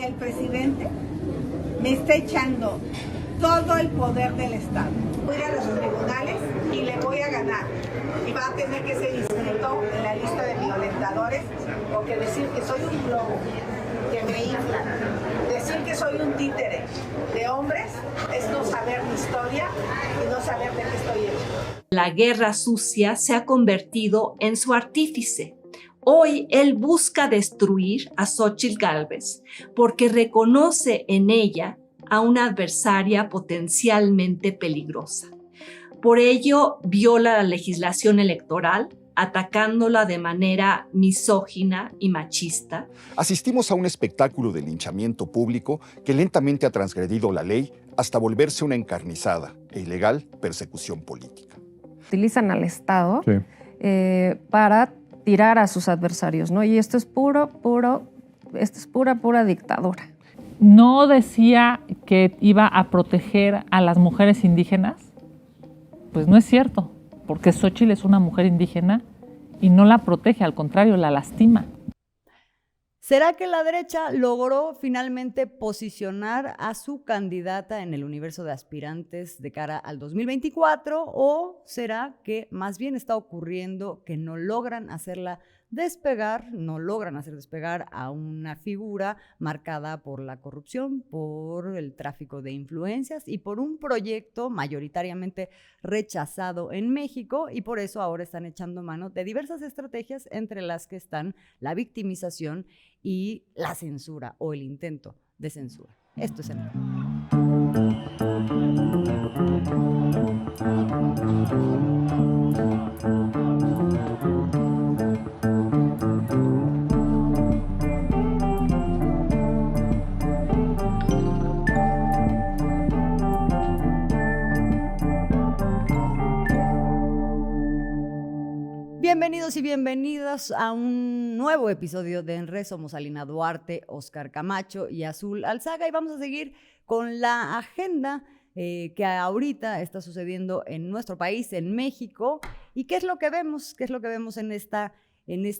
el presidente me está echando todo el poder del Estado. Voy a ir a los tribunales y le voy a ganar. Y va a tener que ser inscrito en la lista de violentadores, o que decir que soy un globo, que me inflan. Decir que soy un títere de hombres es no saber mi historia y no saber de qué estoy hecho. La guerra sucia se ha convertido en su artífice. Hoy él busca destruir a Xóchitl Gálvez porque reconoce en ella a una adversaria potencialmente peligrosa. Por ello, viola la legislación electoral, atacándola de manera misógina y machista. Asistimos a un espectáculo de linchamiento público que lentamente ha transgredido la ley hasta volverse una encarnizada e ilegal persecución política. Utilizan al Estado para tirar a sus adversarios, ¿no? Y esto es pura dictadura. ¿No decía que iba a proteger a las mujeres indígenas? Pues no es cierto, porque Xóchitl es una mujer indígena y no la protege, al contrario, la lastima. ¿Será que la derecha logró finalmente posicionar a su candidata en el universo de aspirantes de cara al 2024? ¿O será que más bien está ocurriendo que no logran hacerla despegar, no logran hacer despegar a una figura marcada por la corrupción, por el tráfico de influencias y por un proyecto mayoritariamente rechazado en México, y por eso ahora están echando mano de diversas estrategias, entre las que están la victimización y la censura o el intento de censura? Esto es Enredo. Bienvenidos y bienvenidas a un nuevo episodio de Enredo. Somos Alina Duarte, Óscar Camacho y Azul Alzaga, y vamos a seguir con la agenda que ahorita está sucediendo en nuestro país, en México. ¿Y qué es lo que vemos? ¿Qué es lo que vemos en esta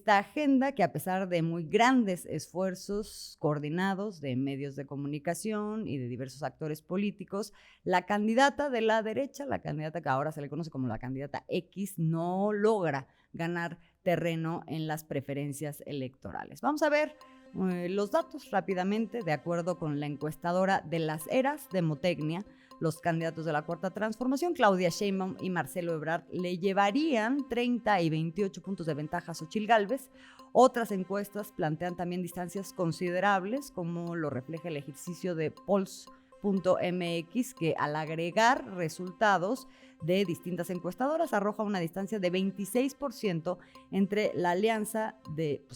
agenda? Que a pesar de muy grandes esfuerzos coordinados de medios de comunicación y de diversos actores políticos, la candidata de la derecha, la candidata que ahora se le conoce como la candidata X, no logra ganar terreno en las preferencias electorales. Vamos a ver los datos rápidamente. De acuerdo con la encuestadora de las Eras de Motecnia, los candidatos de la Cuarta Transformación, Claudia Sheinbaum y Marcelo Ebrard, le llevarían 30 y 28 puntos de ventaja a Xóchitl Gálvez. Otras encuestas plantean también distancias considerables, como lo refleja el ejercicio de Polls.mx, que al agregar resultados de distintas encuestadoras arroja una distancia de 26% entre la alianza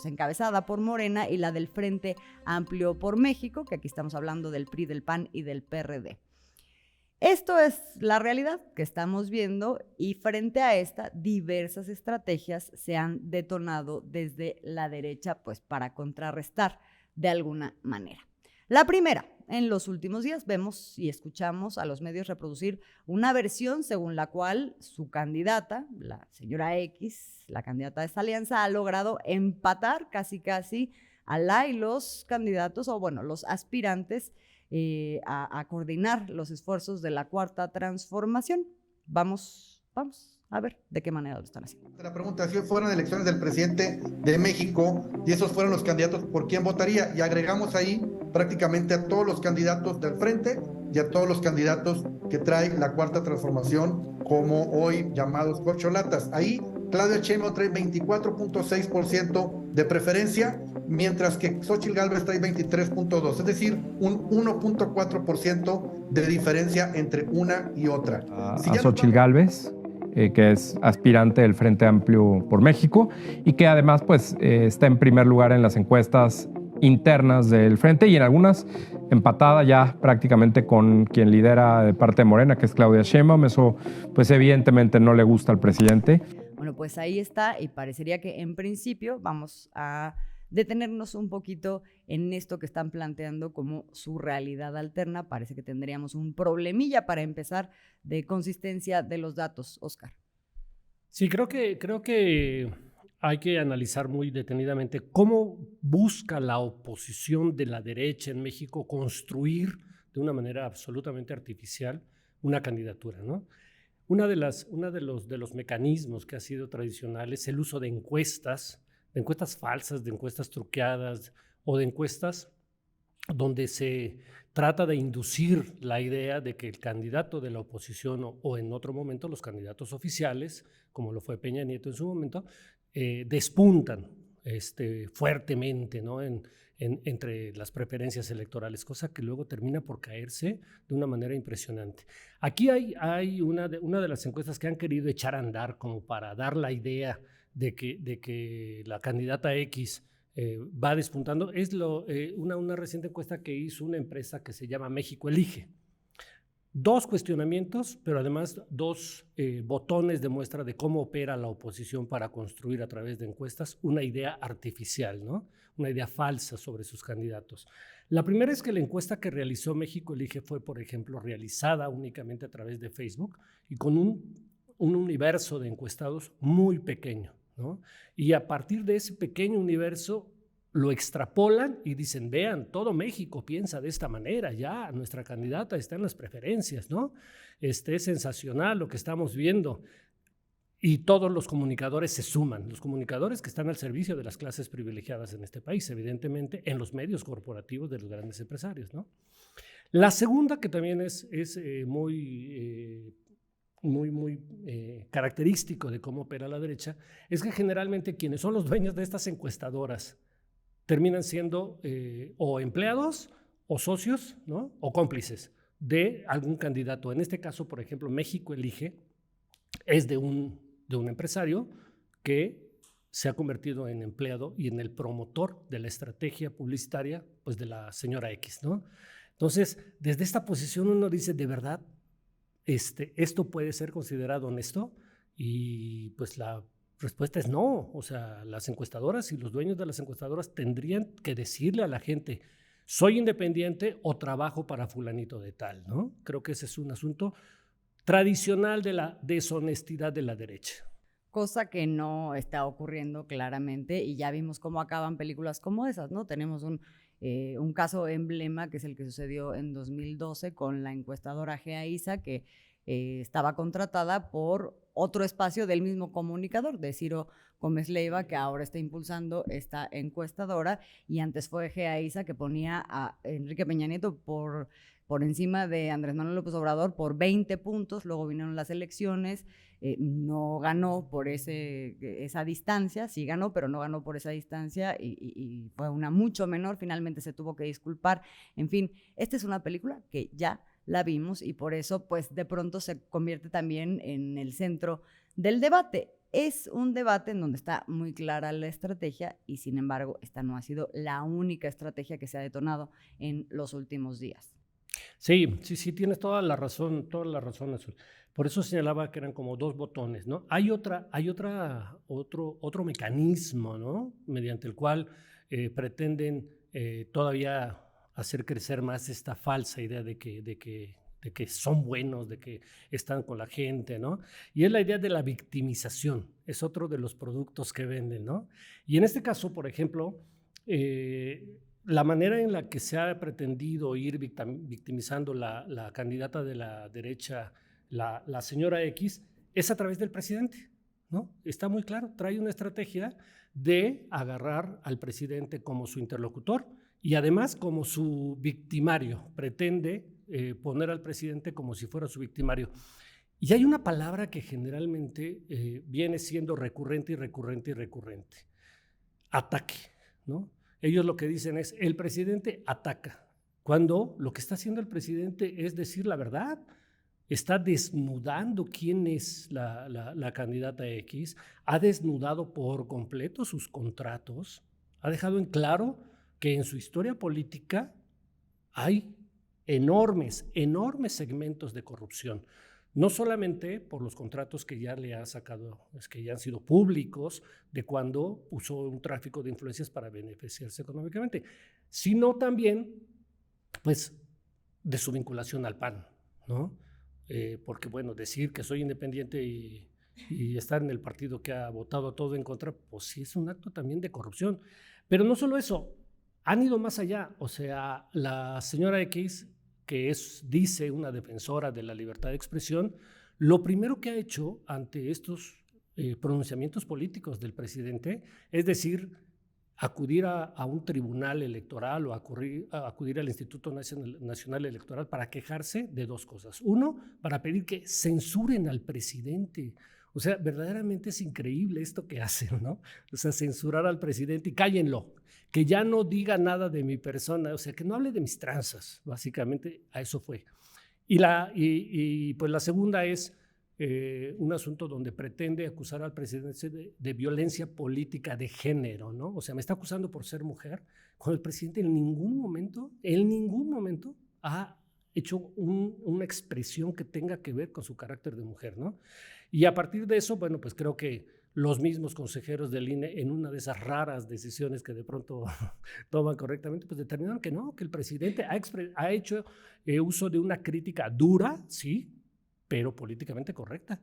encabezada por Morena y la del Frente Amplio por México, que aquí estamos hablando del PRI, del PAN y del PRD. Esto es la realidad que estamos viendo, y frente a esta, diversas estrategias se han detonado desde la derecha, pues para contrarrestar de alguna manera. La primera, en los últimos días vemos y escuchamos a los medios reproducir una versión según la cual su candidata, la señora X, la candidata de esta alianza, ha logrado empatar casi a la y los candidatos, o bueno, los aspirantes a coordinar los esfuerzos de la Cuarta Transformación. Vamos a ver de qué manera lo están haciendo. La pregunta: si fueran elecciones del presidente de México y esos fueran los candidatos, ¿por quién votaría? Y agregamos ahí prácticamente a todos los candidatos del frente y a todos los candidatos que trae la Cuarta Transformación, como hoy llamados corcholatas. Ahí Claudia Sheinbaum trae 24.6% de preferencia, mientras que Xóchitl Gálvez trae 23.2%, es decir, un 1.4% de diferencia entre una y otra. A Xóchitl Gálvez, que es aspirante del Frente Amplio por México y que además pues, está en primer lugar en las encuestas internas del Frente y en algunas empatada ya prácticamente con quien lidera de parte de Morena, que es Claudia Sheinbaum. Eso pues evidentemente no le gusta al presidente. Bueno, pues ahí está, y parecería que en principio vamos a detenernos un poquito en esto que están planteando como su realidad alterna. Parece que tendríamos un problemilla para empezar de consistencia de los datos, Óscar. Sí, creo que hay que analizar muy detenidamente cómo busca la oposición de la derecha en México construir de una manera absolutamente artificial una candidatura, ¿no? Uno de los mecanismos que ha sido tradicional es el uso de encuestas falsas, de encuestas truqueadas o de encuestas donde se trata de inducir la idea de que el candidato de la oposición o en otro momento los candidatos oficiales, como lo fue Peña Nieto en su momento, despuntan fuertemente, ¿no? entre las preferencias electorales, cosa que luego termina por caerse de una manera impresionante. Aquí hay una de las encuestas que han querido echar a andar como para dar la idea de que la candidata X va despuntando. Es una reciente encuesta que hizo una empresa que se llama México Elige. 2 cuestionamientos, pero además 2 botones de muestra de cómo opera la oposición para construir a través de encuestas una idea artificial, ¿no? Una idea falsa sobre sus candidatos. La primera es que la encuesta que realizó México Elige fue, por ejemplo, realizada únicamente a través de Facebook y con un universo de encuestados muy pequeño, ¿no? Y a partir de ese pequeño universo lo extrapolan y dicen, vean, todo México piensa de esta manera, ya nuestra candidata está en las preferencias, ¿no? Es sensacional lo que estamos viendo. Y todos los comunicadores se suman, los comunicadores que están al servicio de las clases privilegiadas en este país, evidentemente, en los medios corporativos de los grandes empresarios, ¿no? La segunda, que también es muy característico de cómo opera la derecha, es que generalmente quienes son los dueños de estas encuestadoras terminan siendo o empleados o socios, ¿no? O cómplices de algún candidato. En este caso, por ejemplo, México Elige es de un empresario que se ha convertido en empleado y en el promotor de la estrategia publicitaria, pues, de la señora X, ¿no? Entonces, desde esta posición uno dice, ¿de verdad esto puede ser considerado honesto? Y pues la respuesta es no. O sea, las encuestadoras y los dueños de las encuestadoras tendrían que decirle a la gente, soy independiente o trabajo para fulanito de tal, ¿no? Creo que ese es un asunto tradicional de la deshonestidad de la derecha. Cosa que no está ocurriendo claramente y ya vimos cómo acaban películas como esas, ¿no? Tenemos un caso emblema que es el que sucedió en 2012 con la encuestadora GEAISA que estaba contratada por otro espacio del mismo comunicador, de Ciro Gómez Leiva, que ahora está impulsando esta encuestadora, y antes fue GEAISA que ponía a Enrique Peña Nieto por encima de Andrés Manuel López Obrador por 20 puntos, luego vinieron las elecciones, no ganó por esa distancia, sí ganó, pero no ganó por esa distancia y fue una mucho menor, finalmente se tuvo que disculpar. En fin, esta es una película que ya la vimos y por eso pues de pronto se convierte también en el centro del debate. Es un debate en donde está muy clara la estrategia y sin embargo esta no ha sido la única estrategia que se ha detonado en los últimos días. Sí, tienes toda la razón, Azul. Por eso señalaba que eran como 2 botones, ¿no? Hay otro mecanismo, ¿no? Mediante el cual pretenden todavía hacer crecer más esta falsa idea de que son buenos, de que están con la gente, ¿no? Y es la idea de la victimización, es otro de los productos que venden, ¿no? Y en este caso, por ejemplo, la manera en la que se ha pretendido ir victimizando la candidata de la derecha, la señora X, es a través del presidente, ¿no? Está muy claro, trae una estrategia de agarrar al presidente como su interlocutor y además como su victimario. Pretende poner al presidente como si fuera su victimario. Y hay una palabra que generalmente viene siendo recurrente. Ataque, ¿no? Ellos lo que dicen es, el presidente ataca, cuando lo que está haciendo el presidente es decir la verdad. Está desnudando quién es la candidata X, ha desnudado por completo sus contratos, ha dejado en claro que en su historia política hay enormes segmentos de corrupción. No solamente por los contratos que ya le ha sacado, que ya han sido públicos, de cuando usó un tráfico de influencias para beneficiarse económicamente, sino también, pues, de su vinculación al PAN, ¿no? Porque, bueno, decir que soy independiente y estar en el partido que ha votado todo en contra, pues sí es un acto también de corrupción. Pero no solo eso, han ido más allá. O sea, la señora X, que dice una defensora de la libertad de expresión, lo primero que ha hecho ante estos pronunciamientos políticos del presidente es decir, acudir a un tribunal electoral o acudir al Instituto Nacional Electoral para quejarse de dos cosas. Uno, para pedir que censuren al presidente. O sea, verdaderamente es increíble esto que hacen, ¿no? O sea, censurar al presidente y cállenlo, que ya no diga nada de mi persona, o sea, que no hable de mis tranzas, básicamente a eso fue. Y pues la segunda es un asunto donde pretende acusar al presidente de violencia política de género, ¿no? O sea, me está acusando por ser mujer, cuando el presidente en ningún momento ha hecho una expresión que tenga que ver con su carácter de mujer, ¿no? Y a partir de eso, bueno, pues creo que los mismos consejeros del INE, en una de esas raras decisiones que de pronto toman correctamente, pues determinaron que no, que el presidente ha hecho uso de una crítica dura, sí, pero políticamente correcta.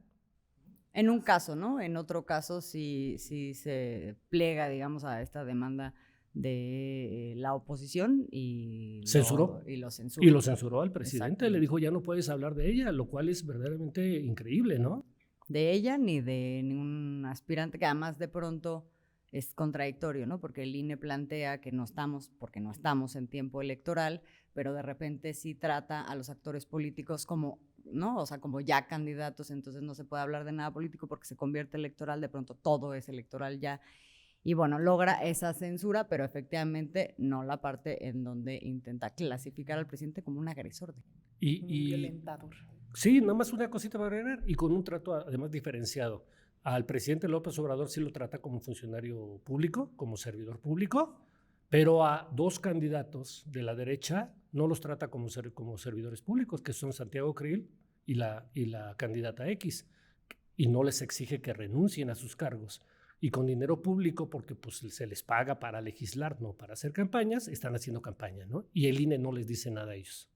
En un caso, ¿no? En otro caso, si se plega, digamos, a esta demanda de la oposición y censuró. Y lo censuró. Y lo censuró al presidente, le dijo ya no puedes hablar de ella, lo cual es verdaderamente increíble, ¿no? De ella ni de ningún aspirante, que además de pronto es contradictorio, ¿no? Porque el INE plantea que porque no estamos en tiempo electoral, pero de repente sí trata a los actores políticos como, ¿no? O sea, como ya candidatos, entonces no se puede hablar de nada político porque se convierte electoral, de pronto todo es electoral ya. Y bueno, logra esa censura, pero efectivamente no la parte en donde intenta clasificar al presidente como un agresor. Un violentador. Sí, nada más una cosita para agregar, y con un trato además diferenciado. Al presidente López Obrador sí lo trata como funcionario público, como servidor público, pero a dos candidatos de la derecha no los trata como servidores públicos, que son Santiago Creel y la candidata X, y no les exige que renuncien a sus cargos. Y con dinero público, porque pues se les paga para legislar, no para hacer campañas, están haciendo campaña, ¿no? Y el INE no les dice nada a ellos.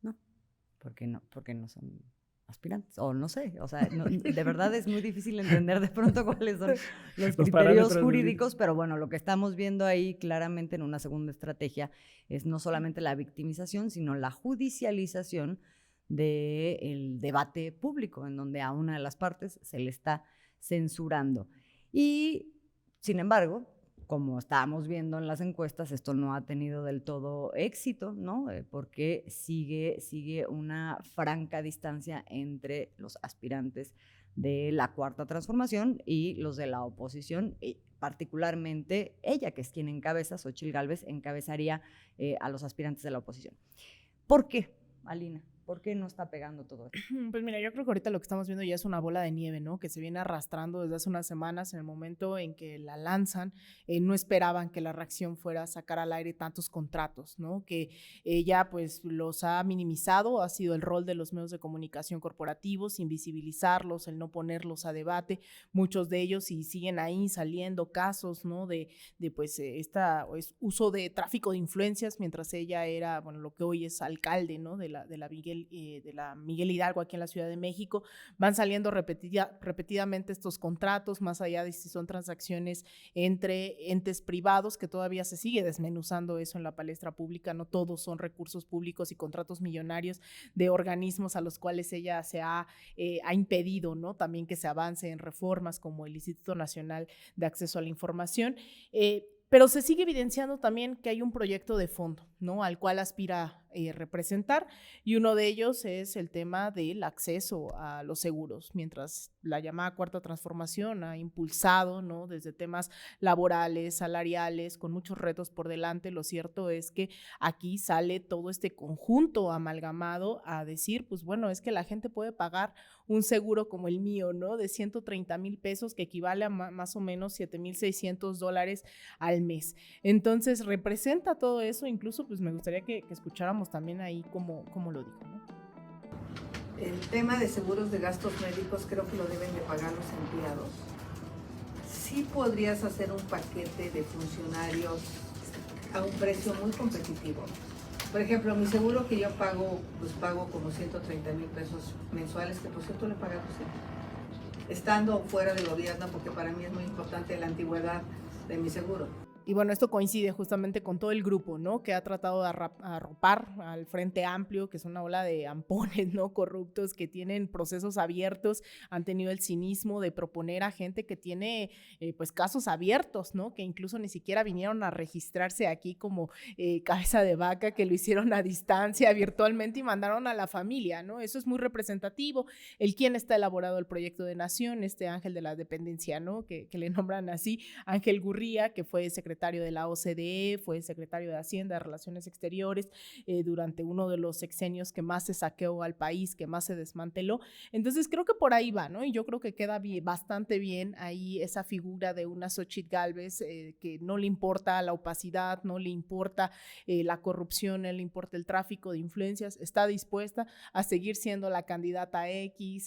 No, porque no son aspirantes, o no sé, o sea, de verdad es muy difícil entender de pronto cuáles son los criterios jurídicos, pero bueno, lo que estamos viendo ahí claramente en una segunda estrategia es no solamente la victimización, sino la judicialización del debate público, en donde a una de las partes se le está censurando. Y, sin embargo, como estábamos viendo en las encuestas, esto no ha tenido del todo éxito, ¿no? Porque sigue una franca distancia entre los aspirantes de la Cuarta Transformación y los de la oposición, y particularmente ella, que es quien encabeza, Xóchitl Gálvez, encabezaría a los aspirantes de la oposición. ¿Por qué, Alina? ¿Por qué no está pegando todo esto? Pues mira, yo creo que ahorita lo que estamos viendo ya es una bola de nieve, ¿no? Que se viene arrastrando desde hace unas semanas. En el momento en que la lanzan, no esperaban que la reacción fuera a sacar al aire tantos contratos, ¿no? Que ella pues los ha minimizado, ha sido el rol de los medios de comunicación corporativos, invisibilizarlos, el no ponerlos a debate, muchos de ellos y siguen ahí saliendo casos, ¿no? De pues uso de tráfico de influencias, mientras ella era, bueno, lo que hoy es alcalde, ¿no? de la Miguel Hidalgo aquí en la Ciudad de México. Van saliendo repetidamente estos contratos, más allá de si son transacciones entre entes privados, que todavía se sigue desmenuzando eso en la palestra pública, no todos son recursos públicos y contratos millonarios de organismos a los cuales ella se ha impedido, ¿no? También que se avance en reformas como el Instituto Nacional de Acceso a la Información. Pero se sigue evidenciando también que hay un proyecto de fondo, ¿no? Al cual aspira representar, y uno de ellos es el tema del acceso a los seguros, mientras la llamada Cuarta Transformación ha impulsado, ¿no? Desde temas laborales, salariales, con muchos retos por delante. Lo cierto es que aquí sale todo este conjunto amalgamado a decir, pues bueno, es que la gente puede pagar un seguro como el mío, ¿no? De 130,000 pesos, que equivale a más o menos $7,600 al mes. Entonces representa todo eso. Incluso pues me gustaría que escucháramos también ahí cómo lo dijo, ¿no? El tema de seguros de gastos médicos creo que lo deben de pagar los empleados. Sí podrías hacer un paquete de funcionarios a un precio muy competitivo. Por ejemplo, mi seguro que yo pago, pues pago como 130,000 pesos mensuales, que por cierto le pagamos siempre. estando fuera del gobierno, porque para mí es muy importante la antigüedad de mi seguro. Y bueno, esto coincide justamente con todo el grupo, ¿no? Que ha tratado de arropar al Frente Amplio, que es una ola de ampones, ¿no? Corruptos que tienen procesos abiertos, han tenido el cinismo de proponer a gente que tiene, pues, casos abiertos, ¿no? Que incluso ni siquiera vinieron a registrarse aquí como cabeza de vaca, que lo hicieron a distancia, virtualmente, y mandaron a la familia, ¿no? Eso es muy representativo. El quien está elaborado el proyecto de nación, este ángel de la dependencia, ¿no? Que le nombran así, Ángel Gurría, que fue secretario de la OCDE, fue secretario de Hacienda, de Relaciones Exteriores, durante uno de los sexenios que más se saqueó al país, que más se desmanteló. Entonces creo que por ahí va, ¿no? Y yo creo que queda bastante bien ahí esa figura de una Xóchitl Gálvez que no le importa la opacidad, no le importa la corrupción, no le importa el tráfico de influencias, está dispuesta a seguir siendo la candidata X,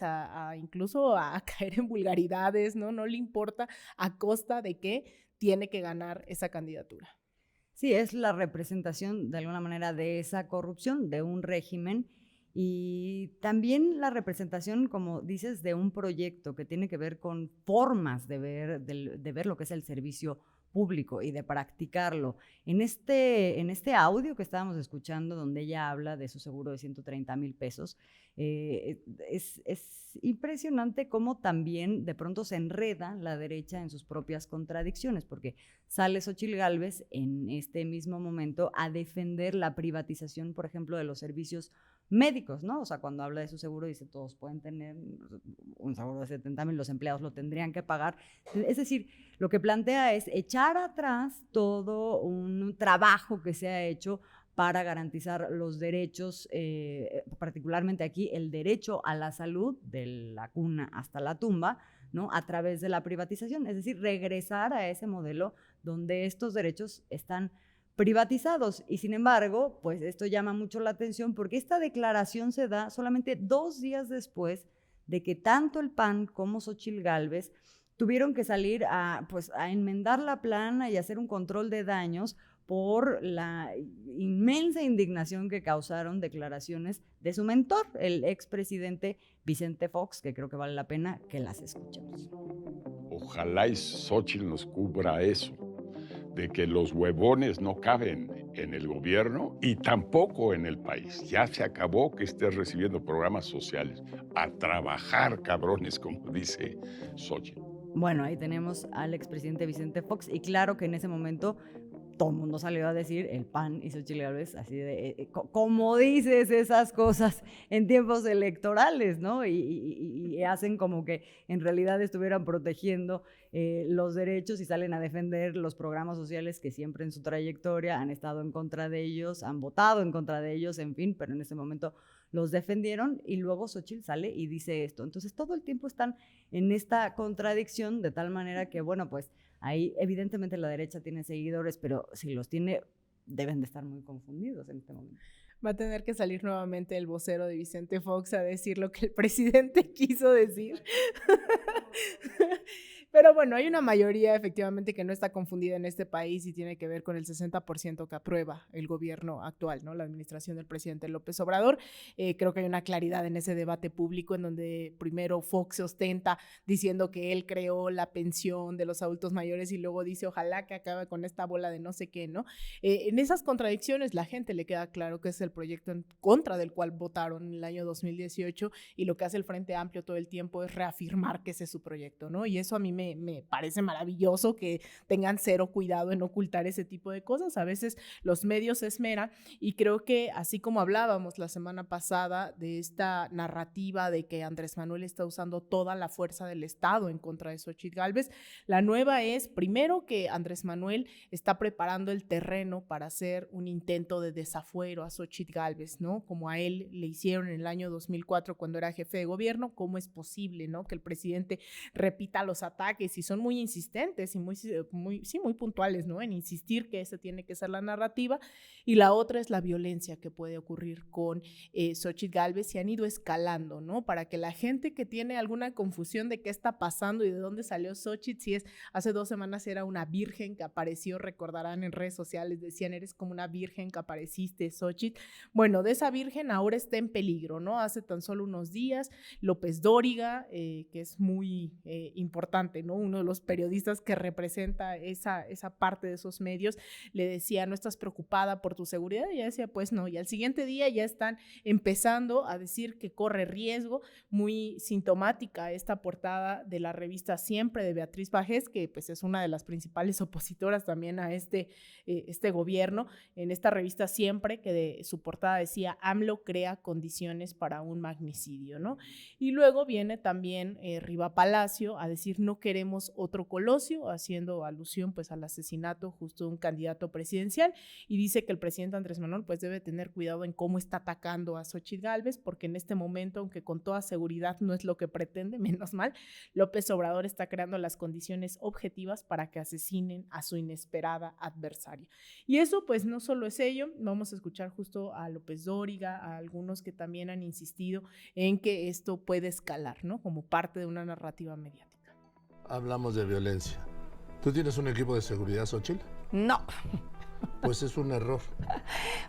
incluso a caer en vulgaridades, ¿no? No le importa a costa de qué tiene que ganar esa candidatura. Sí, es la representación de alguna manera de esa corrupción, de un régimen, y también la representación, como dices, de un proyecto que tiene que ver con formas de ver lo que es el servicio público y de practicarlo. En este audio que estábamos escuchando, donde ella habla de su seguro de 130,000 pesos, es impresionante cómo también de pronto se enreda la derecha en sus propias contradicciones, porque sale Xóchitl Gálvez en este mismo momento a defender la privatización, por ejemplo, de los servicios médicos, ¿no? O sea, cuando habla de su seguro dice todos pueden tener un seguro de 70,000, los empleados lo tendrían que pagar. Es decir, lo que plantea es echar atrás todo un trabajo que se ha hecho para garantizar los derechos, particularmente aquí el derecho a la salud de la cuna hasta la tumba, ¿no? A través de la privatización, es decir, regresar a ese modelo donde estos derechos están privatizados. Y sin embargo, pues esto llama mucho la atención porque esta declaración se da solamente 2 días después de que tanto el PAN como Xóchitl Gálvez tuvieron que salir a enmendar la plana y hacer un control de daños por la inmensa indignación que causaron declaraciones de su mentor, el expresidente Vicente Fox, que creo que vale la pena que las escuchemos. Ojalá y Xóchitl nos cubra eso, de que los huevones no caben en el gobierno y tampoco en el país. Ya se acabó que estés recibiendo programas sociales. A trabajar, cabrones, como dice Xóchitl. Bueno, ahí tenemos al expresidente Vicente Fox y claro que en ese momento todo el mundo salió a decir el PAN y Xóchitl Gálvez, así de, ¿cómo dices esas cosas en tiempos electorales, no? Y hacen como que en realidad estuvieran protegiendo los derechos y salen a defender los programas sociales que siempre en su trayectoria han estado en contra de ellos, han votado en contra de ellos, en fin, pero en ese momento los defendieron y luego Xóchitl sale y dice esto. Entonces todo el tiempo están en esta contradicción de tal manera que, bueno, pues ahí evidentemente la derecha tiene seguidores, pero si los tiene, deben de estar muy confundidos en este momento. Va a tener que salir nuevamente el vocero de Vicente Fox a decir lo que el presidente quiso decir. Pero bueno, hay una mayoría efectivamente que no está confundida en este país y tiene que ver con el 60% que aprueba el gobierno actual, ¿no? La administración del presidente López Obrador. Creo que hay una claridad en ese debate público en donde primero Fox se ostenta diciendo que él creó la pensión de los adultos mayores y luego dice ojalá que acabe con esta bola de no sé qué, ¿no? En esas contradicciones la gente le queda claro que es el proyecto en contra del cual votaron en el año 2018 y lo que hace el Frente Amplio todo el tiempo es reafirmar que ese es su proyecto, ¿no? Y eso a mí me parece maravilloso que tengan cero cuidado en ocultar ese tipo de cosas. A veces los medios se esmeran y creo que así como hablábamos la semana pasada de esta narrativa de que Andrés Manuel está usando toda la fuerza del Estado en contra de Xóchitl Gálvez, la nueva es primero que Andrés Manuel está preparando el terreno para hacer un intento de desafuero a Xóchitl Gálvez, ¿no? Como a él le hicieron en el año 2004 cuando era jefe de gobierno. ¿Cómo es posible, ¿no? Que el presidente repita los ataques ataques y son muy insistentes y muy puntuales, ¿no? En insistir que esa tiene que ser la narrativa. Y la otra es la violencia que puede ocurrir con Xóchitl Gálvez, y han ido escalando, ¿no? Para que la gente que tiene alguna confusión de qué está pasando y de dónde salió Xóchitl, si es hace 2 semanas era una virgen que apareció, recordarán en redes sociales, decían, eres como una virgen que apareciste, Xóchitl. Bueno, de esa virgen ahora está en peligro, ¿no? Hace tan solo unos días, López Dóriga, que es muy importante, ¿no? Uno de los periodistas que representa esa parte de esos medios, le decía, ¿no estás preocupada por tu seguridad? Y ella decía, pues no. Y al siguiente día ya están empezando a decir que corre riesgo. Muy sintomática esta portada de la revista Siempre de Beatriz Pajés, que pues es una de las principales opositoras también a este gobierno. En esta revista Siempre, que de su portada decía, AMLO crea condiciones para un magnicidio, ¿no? Y luego viene también Riva Palacio a decir, no queremos otro Colosio, haciendo alusión pues al asesinato justo de un candidato presidencial, y dice que el presidente Andrés Manuel pues debe tener cuidado en cómo está atacando a Xóchitl Gálvez, porque en este momento, aunque con toda seguridad no es lo que pretende, menos mal, López Obrador está creando las condiciones objetivas para que asesinen a su inesperada adversaria. Y eso pues no solo es ello, vamos a escuchar justo a López Dóriga, a algunos que también han insistido en que esto puede escalar, ¿no? Como parte de una narrativa mediática. Hablamos de violencia. ¿Tú tienes un equipo de seguridad, Xóchitl? No. Pues es un error.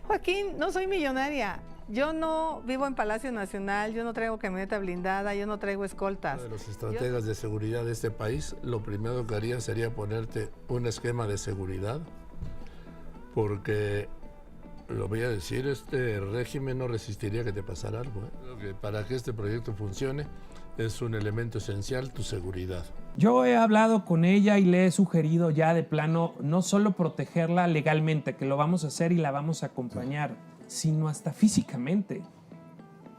Joaquín, no soy millonaria. Yo no vivo en Palacio Nacional, yo no traigo camioneta blindada, yo no traigo escoltas. Uno de los estrategas de seguridad de este país, lo primero que haría sería ponerte un esquema de seguridad, porque, lo voy a decir, este régimen no resistiría que te pasara algo. Creo que para que este proyecto funcione es un elemento esencial tu seguridad. Yo he hablado con ella y le he sugerido ya de plano no solo protegerla legalmente, que lo vamos a hacer y la vamos a acompañar, sino hasta físicamente.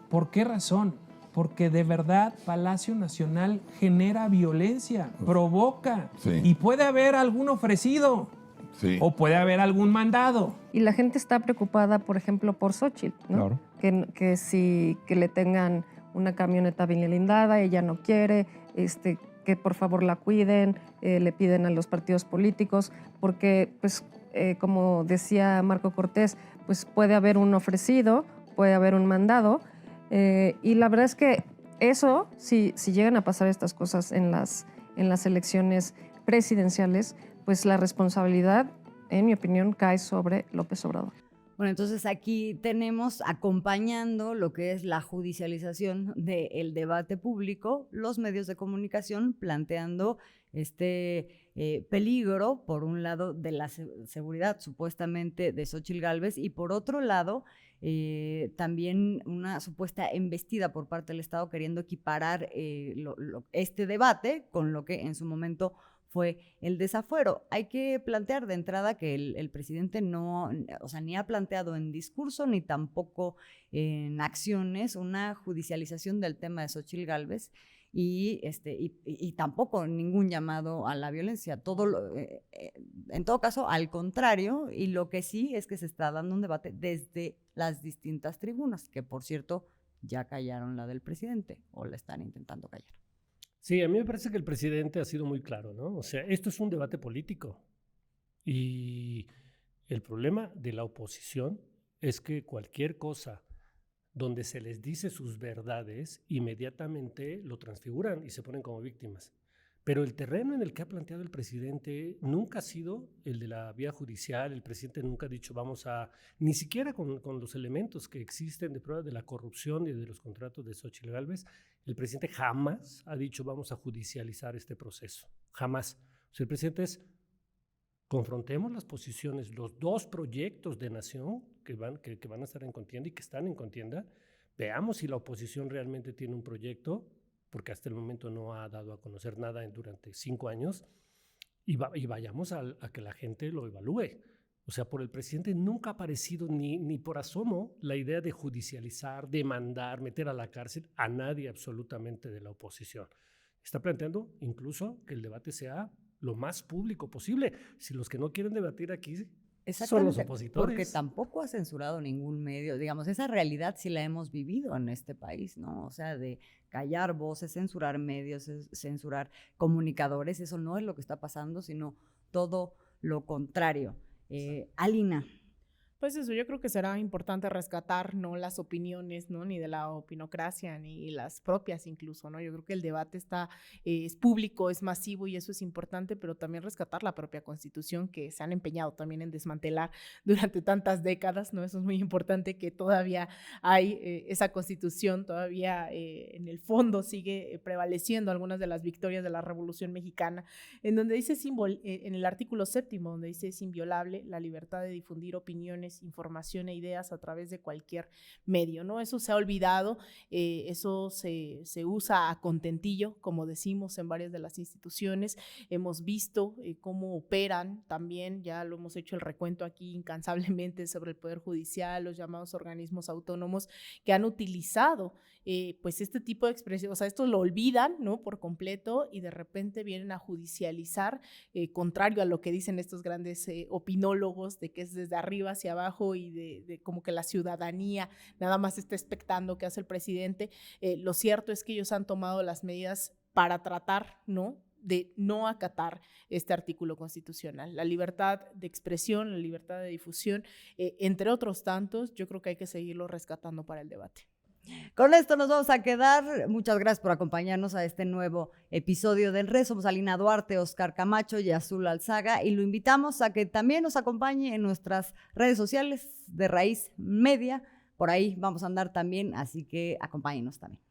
¿Por qué razón? Porque de verdad Palacio Nacional genera violencia, provoca, y puede haber algún ofrecido. Sí. O puede haber algún mandado. Y la gente está preocupada, por ejemplo, por Xóchitl, ¿no? Claro. Que le tengan una camioneta bien blindada, ella no quiere, que por favor la cuiden, le piden a los partidos políticos, porque, pues, como decía Marco Cortés, pues puede haber un ofrecido, puede haber un mandado, y la verdad es que eso, si llegan a pasar estas cosas en las elecciones presidenciales, pues la responsabilidad, en mi opinión, cae sobre López Obrador. Bueno, entonces aquí tenemos acompañando lo que es la judicialización del debate público, los medios de comunicación planteando peligro, por un lado, de la seguridad supuestamente de Xóchitl Gálvez, y por otro lado, también una supuesta embestida por parte del Estado queriendo equiparar este debate con lo que en su momento fue el desafuero. Hay que plantear de entrada que el presidente no, o sea, ni ha planteado en discurso ni tampoco en acciones una judicialización del tema de Xóchitl Gálvez y tampoco ningún llamado a la violencia. En todo caso, al contrario, y lo que sí es que se está dando un debate desde las distintas tribunas, que por cierto ya callaron la del presidente o la están intentando callar. Sí, a mí me parece que el presidente ha sido muy claro, ¿no? O sea, esto es un debate político y el problema de la oposición es que cualquier cosa donde se les dice sus verdades, inmediatamente lo transfiguran y se ponen como víctimas. Pero el terreno en el que ha planteado el presidente nunca ha sido el de la vía judicial. El presidente nunca ha dicho ni siquiera con los elementos que existen de prueba de la corrupción y de los contratos de Xóchitl Gálvez, el presidente jamás ha dicho vamos a judicializar este proceso. Jamás. O sea, el presidente confrontemos las posiciones, los dos proyectos de nación que van a estar en contienda y que están en contienda. Veamos si la oposición realmente tiene un proyecto, porque hasta el momento no ha dado a conocer nada durante 5 años, y vayamos a que la gente lo evalúe. O sea, por el presidente nunca ha aparecido ni por asomo la idea de judicializar, demandar, meter a la cárcel a nadie absolutamente de la oposición. Está planteando incluso que el debate sea lo más público posible. Si los que no quieren debatir aquí son los opositores. Porque tampoco ha censurado ningún medio. Digamos, esa realidad sí la hemos vivido en este país, ¿no? O sea, de callar voces, censurar medios, censurar comunicadores, eso no es lo que está pasando, sino todo lo contrario. Alina. Pues eso, yo creo que será importante rescatar no las opiniones, ¿no? Ni de la opinocracia, ni las propias incluso, ¿no? Yo creo que el debate es público, es masivo y eso es importante, pero también rescatar la propia Constitución que se han empeñado también en desmantelar durante tantas décadas, ¿no? Eso es muy importante, que todavía hay esa Constitución, todavía en el fondo sigue prevaleciendo algunas de las victorias de la Revolución Mexicana, en donde dice, en el artículo 7º, donde dice es inviolable la libertad de difundir opiniones, información e ideas a través de cualquier medio, ¿no? Eso se ha olvidado, eso se usa a contentillo, como decimos en varias de las instituciones. Hemos visto cómo operan también, ya lo hemos hecho el recuento aquí incansablemente sobre el Poder Judicial, los llamados organismos autónomos que han utilizado pues este tipo de expresión, o sea, esto lo olvidan, ¿no? Por completo y de repente vienen a judicializar, contrario a lo que dicen estos grandes opinólogos, de que es desde arriba hacia abajo y de como que la ciudadanía nada más está expectando qué hace el presidente. Lo cierto es que ellos han tomado las medidas para tratar, ¿no?, de no acatar este artículo constitucional. La libertad de expresión, la libertad de difusión, entre otros tantos, yo creo que hay que seguirlo rescatando para el debate. Con esto nos vamos a quedar. Muchas gracias por acompañarnos a este nuevo episodio del Re. Somos Alina Duarte, Oscar Camacho y Azul Alzaga, y lo invitamos a que también nos acompañe en nuestras redes sociales de Raíz Media. Por ahí vamos a andar también, así que acompáñenos también.